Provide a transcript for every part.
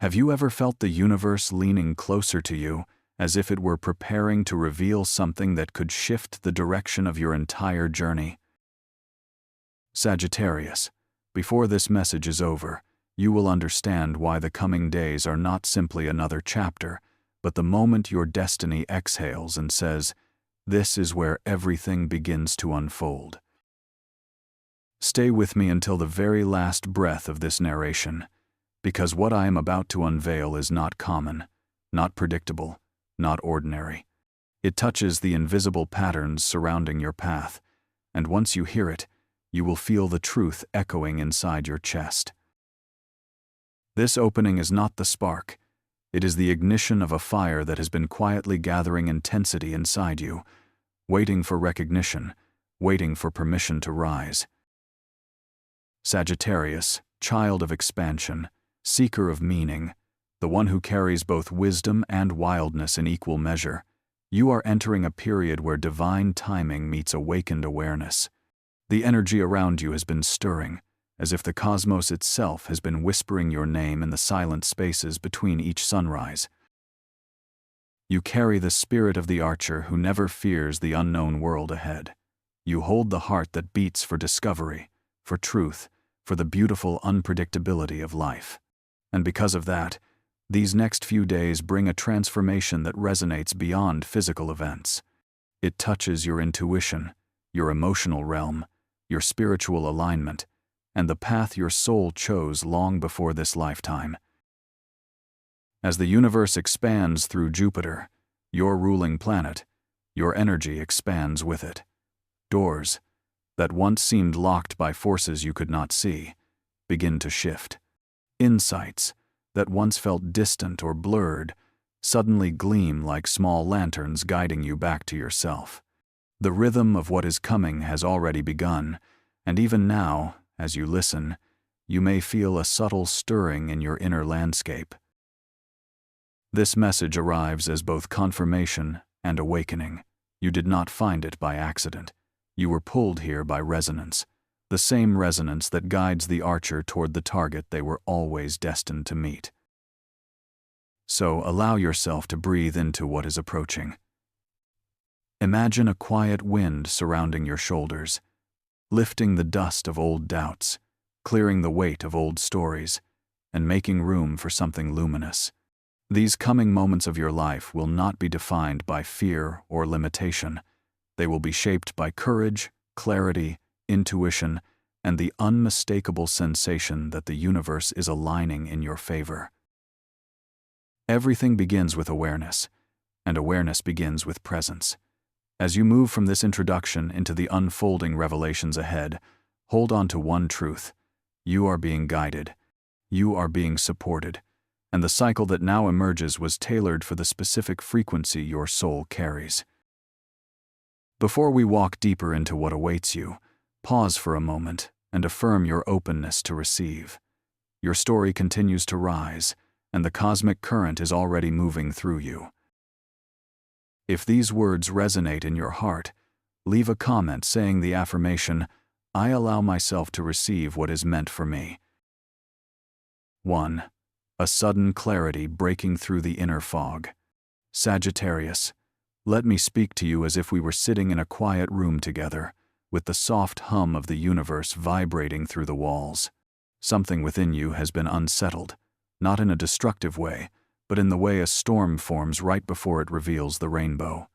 Have you ever felt the universe leaning closer to you, as if it were preparing to reveal something that could shift the direction of your entire journey? Sagittarius, before this message is over, you will understand why the coming days are not simply another chapter, but the moment your destiny exhales and says, "This is where everything begins to unfold." Stay with me until the very last breath of this narration, because what I am about to unveil is not common, not predictable, not ordinary. It touches the invisible patterns surrounding your path, and once you hear it, you will feel the truth echoing inside your chest. This opening is not the spark. It is the ignition of a fire that has been quietly gathering intensity inside you, waiting for recognition, waiting for permission to rise. Sagittarius, child of expansion, seeker of meaning, the one who carries both wisdom and wildness in equal measure, you are entering a period where divine timing meets awakened awareness. The energy around you has been stirring, as if the cosmos itself has been whispering your name in the silent spaces between each sunrise. You carry the spirit of the archer who never fears the unknown world ahead. You hold the heart that beats for discovery, for truth, for the beautiful unpredictability of life. And because of that, these next few days bring a transformation that resonates beyond physical events. It touches your intuition, your emotional realm, your spiritual alignment, and the path your soul chose long before this lifetime. As the universe expands through Jupiter, your ruling planet, your energy expands with it. Doors, that once seemed locked by forces you could not see, begin to shift. Insights, that once felt distant or blurred, suddenly gleam like small lanterns guiding you back to yourself. The rhythm of what is coming has already begun, and even now, as you listen, you may feel a subtle stirring in your inner landscape. This message arrives as both confirmation and awakening. You did not find it by accident. You were pulled here by resonance, the same resonance that guides the archer toward the target they were always destined to meet. So allow yourself to breathe into what is approaching. Imagine a quiet wind surrounding your shoulders, lifting the dust of old doubts, clearing the weight of old stories, and making room for something luminous. These coming moments of your life will not be defined by fear or limitation. They will be shaped by courage, clarity, intuition, and the unmistakable sensation that the universe is aligning in your favor. Everything begins with awareness, and awareness begins with presence. As you move from this introduction into the unfolding revelations ahead, hold on to one truth: you are being guided, you are being supported, and the cycle that now emerges was tailored for the specific frequency your soul carries. Before we walk deeper into what awaits you, pause for a moment and affirm your openness to receive. Your story continues to rise, and the cosmic current is already moving through you. If these words resonate in your heart, leave a comment saying the affirmation, "I allow myself to receive what is meant for me." 1. A sudden clarity breaking through the inner fog. Sagittarius, let me speak to you as if we were sitting in a quiet room together, with the soft hum of the universe vibrating through the walls. Something within you has been unsettled, not in a destructive way, but in the way a storm forms right before it reveals the rainbow.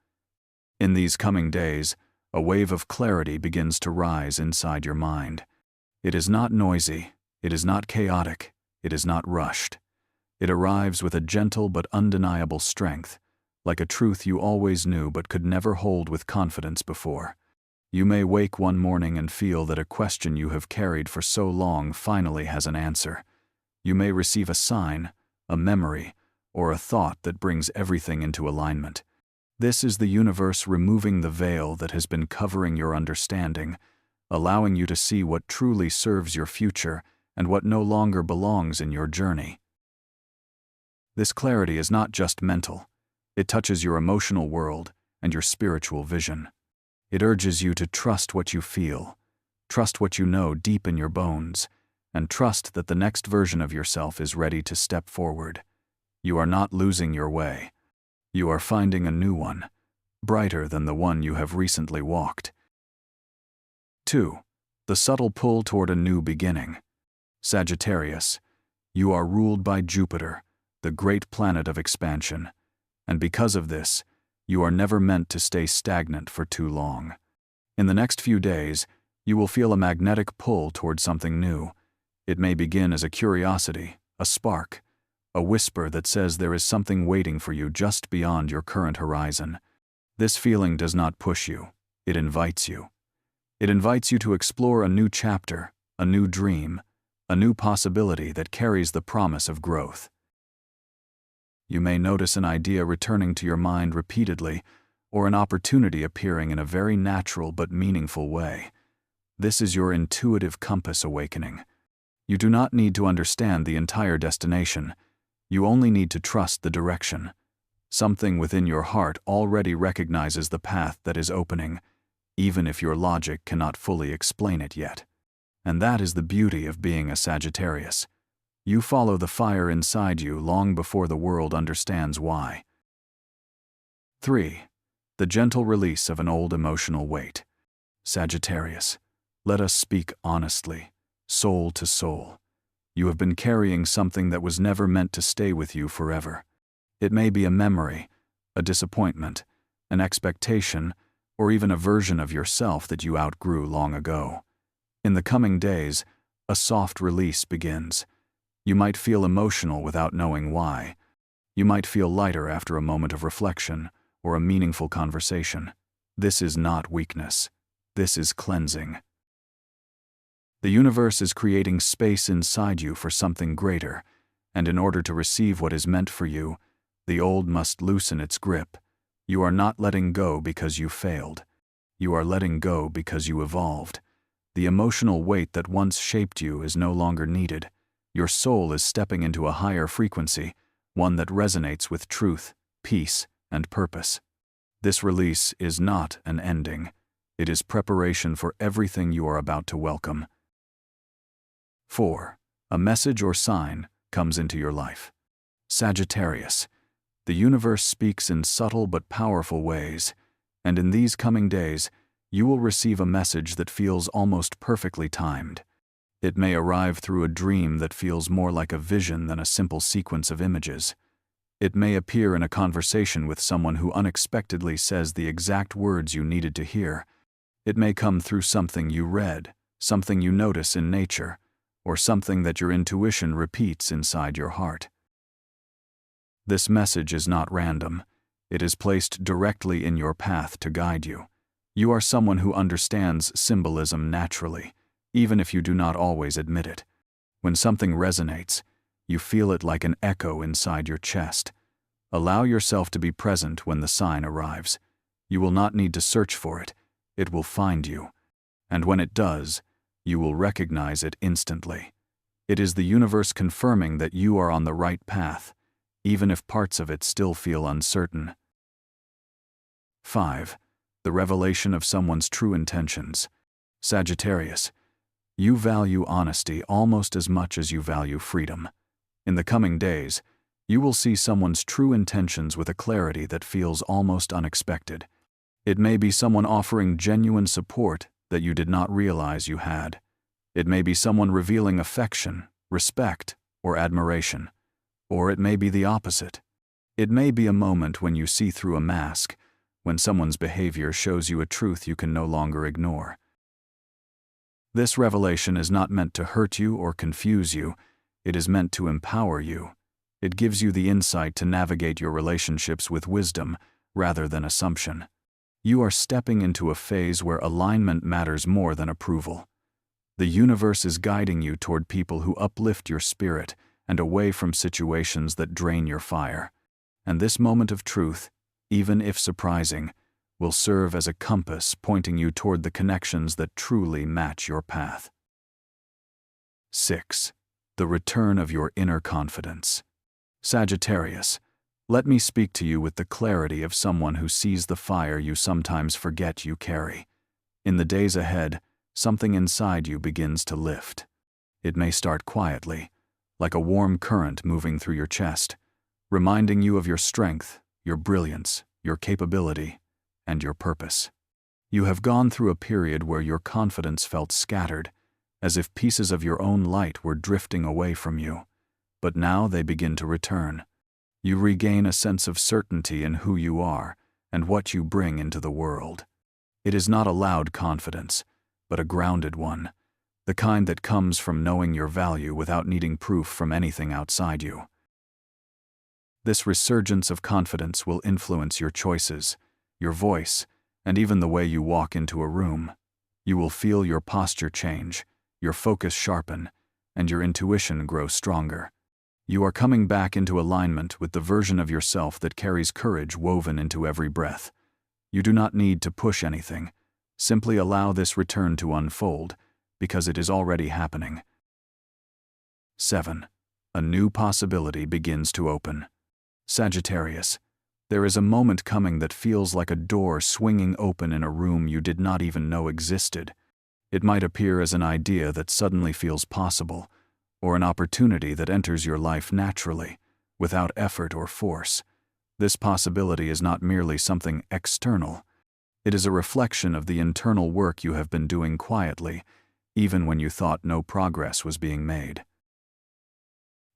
In these coming days, a wave of clarity begins to rise inside your mind. It is not noisy, it is not chaotic, it is not rushed. It arrives with a gentle but undeniable strength, like a truth you always knew but could never hold with confidence before. You may wake one morning and feel that a question you have carried for so long finally has an answer. You may receive a sign, a memory, or a thought that brings everything into alignment. This is the universe removing the veil that has been covering your understanding, allowing you to see what truly serves your future and what no longer belongs in your journey. This clarity is not just mental. It touches your emotional world and your spiritual vision. It urges you to trust what you feel, trust what you know deep in your bones, and trust that the next version of yourself is ready to step forward. You are not losing your way. You are finding a new one, brighter than the one you have recently walked. 2. The subtle pull toward a new beginning. Sagittarius, you are ruled by Jupiter, the great planet of expansion, and because of this, you are never meant to stay stagnant for too long. In the next few days, you will feel a magnetic pull toward something new. It may begin as a curiosity, a spark, a whisper that says there is something waiting for you just beyond your current horizon. This feeling does not push you, it invites you. It invites you to explore a new chapter, a new dream, a new possibility that carries the promise of growth. You may notice an idea returning to your mind repeatedly, or an opportunity appearing in a very natural but meaningful way. This is your intuitive compass awakening. You do not need to understand the entire destination. You only need to trust the direction. Something within your heart already recognizes the path that is opening, even if your logic cannot fully explain it yet. And that is the beauty of being a Sagittarius. You follow the fire inside you long before the world understands why. 3. The gentle release of an old emotional weight. Sagittarius, let us speak honestly, soul to soul. You have been carrying something that was never meant to stay with you forever. It may be a memory, a disappointment, an expectation, or even a version of yourself that you outgrew long ago. In the coming days, a soft release begins. You might feel emotional without knowing why. You might feel lighter after a moment of reflection or a meaningful conversation. This is not weakness. This is cleansing. The universe is creating space inside you for something greater, and in order to receive what is meant for you, the old must loosen its grip. You are not letting go because you failed. You are letting go because you evolved. The emotional weight that once shaped you is no longer needed. Your soul is stepping into a higher frequency, one that resonates with truth, peace, and purpose. This release is not an ending. It is preparation for everything you are about to welcome. 4. A message or sign comes into your life. Sagittarius, the universe speaks in subtle but powerful ways, and in these coming days, you will receive a message that feels almost perfectly timed. It may arrive through a dream that feels more like a vision than a simple sequence of images. It may appear in a conversation with someone who unexpectedly says the exact words you needed to hear. It may come through something you read, something you notice in nature, or something that your intuition repeats inside your heart. This message is not random. It is placed directly in your path to guide you. You are someone who understands symbolism naturally, even if you do not always admit it. When something resonates, you feel it like an echo inside your chest. Allow yourself to be present when the sign arrives. You will not need to search for it. It will find you. And when it does, you will recognize it instantly. It is the universe confirming that you are on the right path, even if parts of it still feel uncertain. 5. The revelation of someone's true intentions. Sagittarius, you value honesty almost as much as you value freedom. In the coming days, you will see someone's true intentions with a clarity that feels almost unexpected. It may be someone offering genuine support that you did not realize you had. It may be someone revealing affection, respect, or admiration. Or it may be the opposite. It may be a moment when you see through a mask, when someone's behavior shows you a truth you can no longer ignore. This revelation is not meant to hurt you or confuse you. It is meant to empower you. It gives you the insight to navigate your relationships with wisdom rather than assumption. You are stepping into a phase where alignment matters more than approval. The universe is guiding you toward people who uplift your spirit and away from situations that drain your fire. And this moment of truth, even if surprising, will serve as a compass pointing you toward the connections that truly match your path. 6. The return of your inner confidence. Sagittarius, let me speak to you with the clarity of someone who sees the fire you sometimes forget you carry. In the days ahead, something inside you begins to lift. It may start quietly, like a warm current moving through your chest, reminding you of your strength, your brilliance, your capability, and your purpose. You have gone through a period where your confidence felt scattered, as if pieces of your own light were drifting away from you. But now they begin to return. You regain a sense of certainty in who you are and what you bring into the world. It is not a loud confidence, but a grounded one, the kind that comes from knowing your value without needing proof from anything outside you. This resurgence of confidence will influence your choices, your voice, and even the way you walk into a room. You will feel your posture change, your focus sharpen, and your intuition grow stronger. You are coming back into alignment with the version of yourself that carries courage woven into every breath. You do not need to push anything. Simply allow this return to unfold, because it is already happening. 7. A new possibility begins to open. Sagittarius, there is a moment coming that feels like a door swinging open in a room you did not even know existed. It might appear as an idea that suddenly feels possible, or an opportunity that enters your life naturally, without effort or force. This possibility is not merely something external. It is a reflection of the internal work you have been doing quietly, even when you thought no progress was being made.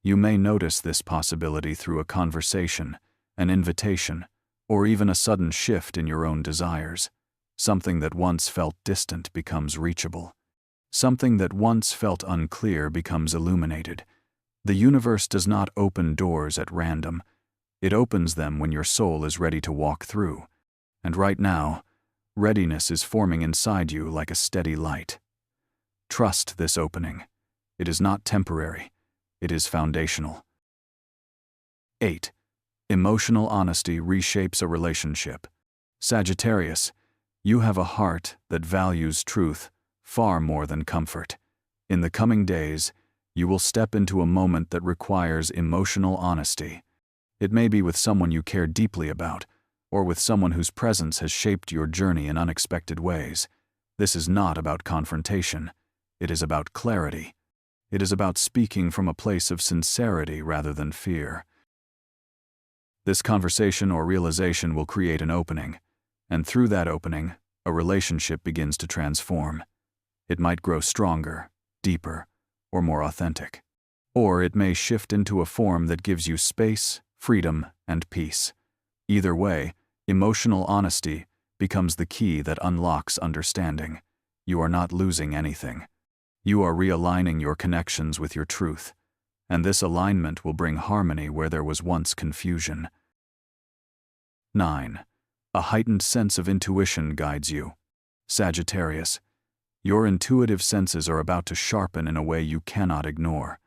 You may notice this possibility through a conversation, an invitation, or even a sudden shift in your own desires. Something that once felt distant becomes reachable. Something that once felt unclear becomes illuminated. The universe does not open doors at random. It opens them when your soul is ready to walk through. And right now, readiness is forming inside you like a steady light. Trust this opening. It is not temporary. It is foundational. 8. Emotional honesty reshapes a relationship. Sagittarius, you have a heart that values truth far more than comfort. In the coming days, you will step into a moment that requires emotional honesty. It may be with someone you care deeply about, or with someone whose presence has shaped your journey in unexpected ways. This is not about confrontation. It is about clarity. It is about speaking from a place of sincerity rather than fear. This conversation or realization will create an opening, and through that opening, a relationship begins to transform. It might grow stronger, deeper, or more authentic. Or it may shift into a form that gives you space, freedom, and peace. Either way, emotional honesty becomes the key that unlocks understanding. You are not losing anything. You are realigning your connections with your truth, and this alignment will bring harmony where there was once confusion. 9. A heightened sense of intuition guides you. Sagittarius, your intuitive senses are about to sharpen in a way you cannot ignore.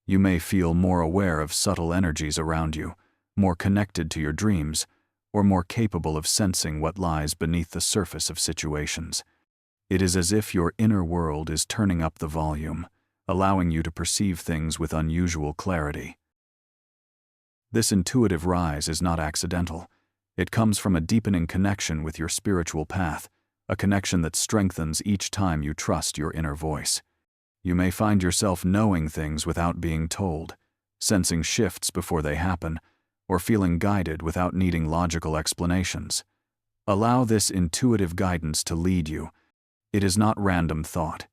You may feel more aware of subtle energies around you, more connected to your dreams, or more capable of sensing what lies beneath the surface of situations. It is as if your inner world is turning up the volume, allowing you to perceive things with unusual clarity. This intuitive rise is not accidental. It comes from a deepening connection with your spiritual path, a connection that strengthens each time you trust your inner voice. You may find yourself knowing things without being told, sensing shifts before they happen, or feeling guided without needing logical explanations. Allow this intuitive guidance to lead you. It is not random thought.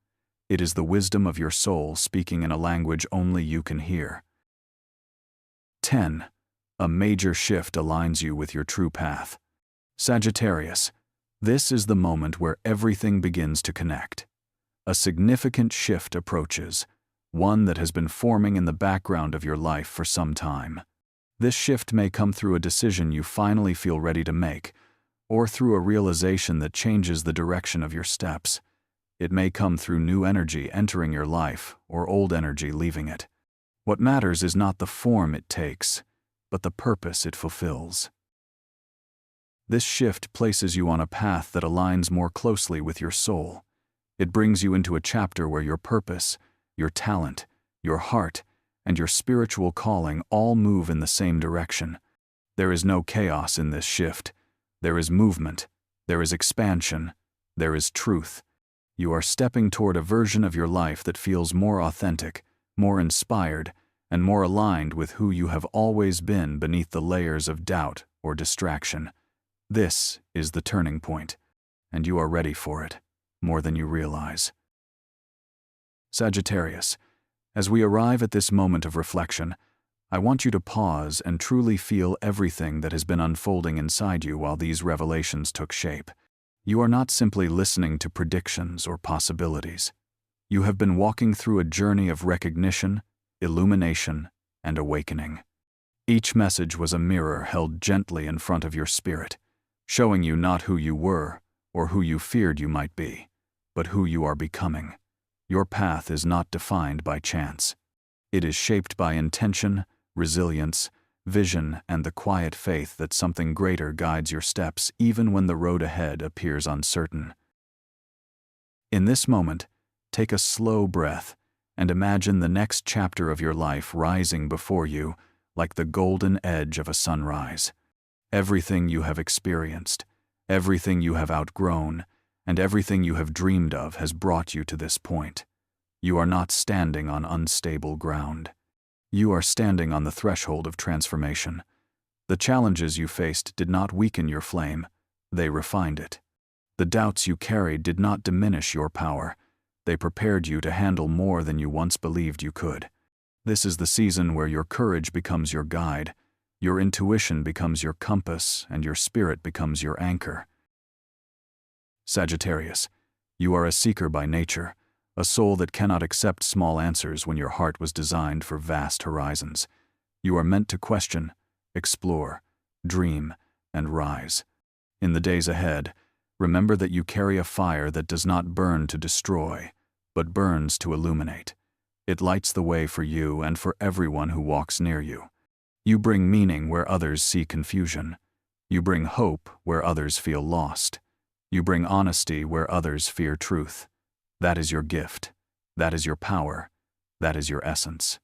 It is the wisdom of your soul speaking in a language only you can hear. 10. A major shift aligns you with your true path. Sagittarius, this is the moment where everything begins to connect. A significant shift approaches, one that has been forming in the background of your life for some time. This shift may come through a decision you finally feel ready to make, or through a realization that changes the direction of your steps. It may come through new energy entering your life or old energy leaving it. What matters is not the form it takes, but the purpose it fulfills. This shift places you on a path that aligns more closely with your soul. It brings you into a chapter where your purpose, your talent, your heart, and your spiritual calling all move in the same direction. There is no chaos in this shift. There is movement, there is expansion, there is truth. You are stepping toward a version of your life that feels more authentic, more inspired, and more aligned with who you have always been beneath the layers of doubt or distraction. This is the turning point, and you are ready for it, more than you realize. Sagittarius, as we arrive at this moment of reflection, I want you to pause and truly feel everything that has been unfolding inside you while these revelations took shape. You are not simply listening to predictions or possibilities. You have been walking through a journey of recognition, illumination, and awakening. Each message was a mirror held gently in front of your spirit, showing you not who you were or who you feared you might be, but who you are becoming. Your path is not defined by chance. It is shaped by intention, resilience, vision, and the quiet faith that something greater guides your steps even when the road ahead appears uncertain. In this moment, take a slow breath and imagine the next chapter of your life rising before you like the golden edge of a sunrise. Everything you have experienced, everything you have outgrown, and everything you have dreamed of has brought you to this point. You are not standing on unstable ground. You are standing on the threshold of transformation. The challenges you faced did not weaken your flame, they refined it. The doubts you carried did not diminish your power, they prepared you to handle more than you once believed you could. This is the season where your courage becomes your guide, your intuition becomes your compass, and your spirit becomes your anchor. Sagittarius, you are a seeker by nature, a soul that cannot accept small answers when your heart was designed for vast horizons. You are meant to question, explore, dream, and rise. In the days ahead, remember that you carry a fire that does not burn to destroy, but burns to illuminate. It lights the way for you and for everyone who walks near you. You bring meaning where others see confusion. You bring hope where others feel lost. You bring honesty where others fear truth. That is your gift. That is your power. That is your essence.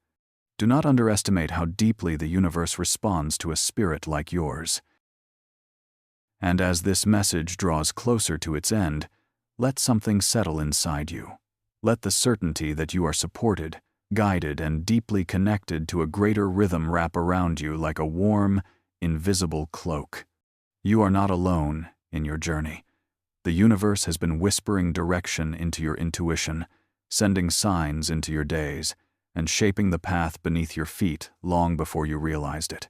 Do not underestimate how deeply the universe responds to a spirit like yours. And as this message draws closer to its end, let something settle inside you. Let the certainty that you are supported, guided, and deeply connected to a greater rhythm wrap around you like a warm, invisible cloak. You are not alone in your journey. The universe has been whispering direction into your intuition, sending signs into your days, and shaping the path beneath your feet long before you realized it.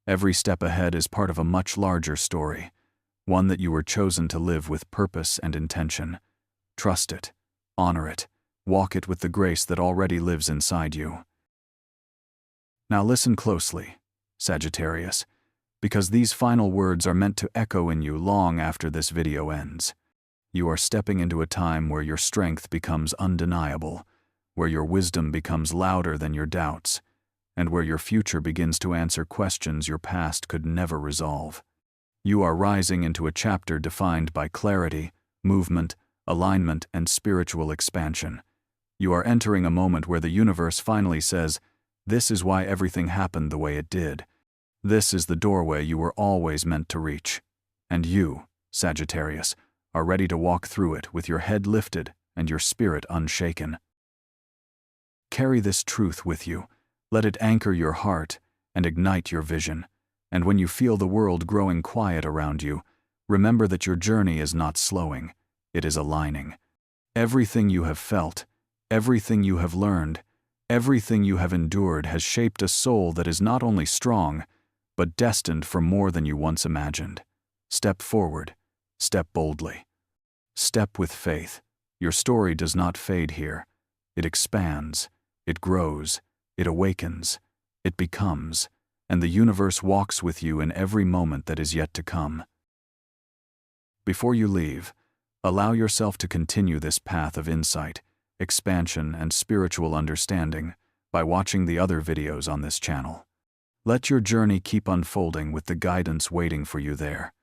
Every step ahead is part of a much larger story, one that you were chosen to live with purpose and intention. Trust it, honor it, walk it with the grace that already lives inside you. Now listen closely, Sagittarius, because these final words are meant to echo in you long after this video ends. You are stepping into a time where your strength becomes undeniable, where your wisdom becomes louder than your doubts, and where your future begins to answer questions your past could never resolve. You are rising into a chapter defined by clarity, movement, alignment, and spiritual expansion. You are entering a moment where the universe finally says, "This is why everything happened the way it did. This is the doorway you were always meant to reach." And you, Sagittarius, are ready to walk through it with your head lifted and your spirit unshaken. Carry this truth with you. Let it anchor your heart and ignite your vision. And when you feel the world growing quiet around you, remember that your journey is not slowing, it is aligning. Everything you have felt, everything you have learned, everything you have endured has shaped a soul that is not only strong, but destined for more than you once imagined. Step forward, step boldly. Step with faith. Your story does not fade here. It expands, it grows, it awakens, it becomes, and the universe walks with you in every moment that is yet to come. Before you leave, allow yourself to continue this path of insight, expansion, and spiritual understanding by watching the other videos on this channel. Let your journey keep unfolding with the guidance waiting for you there.